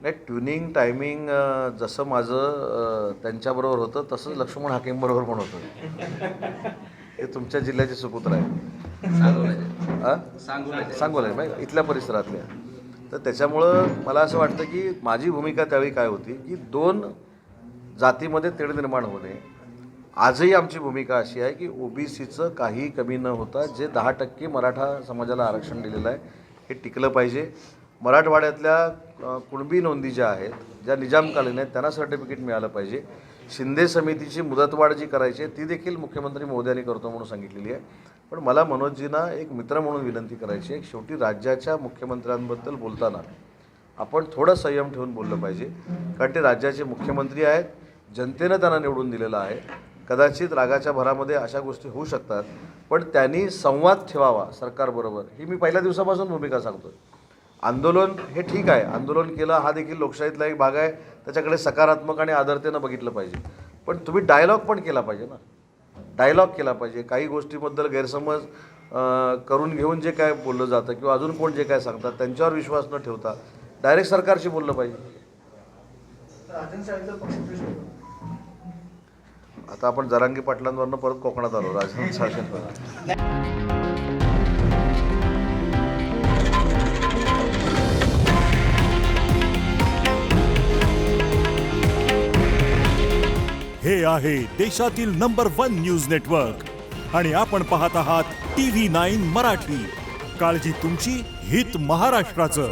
नाही, tuning timing जसं माझं त्यांच्याबरोबर होतं तसंच लक्ष्मण हाकेंबरोबर पण होतं. हे तुमच्या जिल्ह्याचे सुपुत्र आहे. सांगोला आहे इथल्या परिसरातल्या. तर त्याच्यामुळं मला असं वाटतं की माझी भूमिका त्यावेळी काय होती की दोन जातीमध्ये तेढ निर्माण होणे. आजही आमची भूमिका अशी आहे की OBCचं काही कमी न होता जे 10% मराठा समाजाला आरक्षण दिलेलं आहे हे टिकलं पाहिजे. मराठवाड्यातल्या कुणबी नोंदी ज्या आहेत, ज्या निजामकालीन आहेत, त्यांना सर्टिफिकेट मिळालं पाहिजे. शिंदे समितीची मुदतवाढ जी करायची आहे ती देखील मुख्यमंत्री महोदयांनी करतो म्हणून सांगितलेली आहे. पण मला मनोजजींना एक मित्र म्हणून विनंती करायची आहे, शेवटी राज्याच्या मुख्यमंत्र्यांबद्दल बोलताना आपण थोडं संयम ठेवून बोललं पाहिजे. कारण ते राज्याचे मुख्यमंत्री आहेत, जनतेनं त्यांना निवडून दिलेलं आहे. कदाचित रागाच्या भरामध्ये अशा गोष्टी होऊ शकतात, पण त्यांनी संवाद ठेवावा सरकारबरोबर, ही मी पहिल्या दिवसापासून भूमिका सांगतो. आंदोलन हे ठीक आहे, आंदोलन केलं हा देखील लोकशाहीतला एक भाग आहे, त्याच्याकडे सकारात्मक आणि आदरतेनं बघितलं पाहिजे. पण तुम्ही डायलॉग पण केला पाहिजे ना, डायलॉग केला पाहिजे. काही गोष्टीबद्दल गैरसमज करून घेऊन जे काय बोललं जातं किंवा अजून कोण जे काय सांगतात त्यांच्यावर विश्वास न ठेवता डायरेक्ट सरकारशी बोललं पाहिजे. आता आपण जरांगी पाटलांवरनं परत कोकणात आलो. राजन साळवेंवर हे आहे देशातील नंबर 1 न्यूज नेटवर्क आणि आपण पाहत आहात TV9 मराठी. काळजी तुमची, हित महाराष्ट्राचं.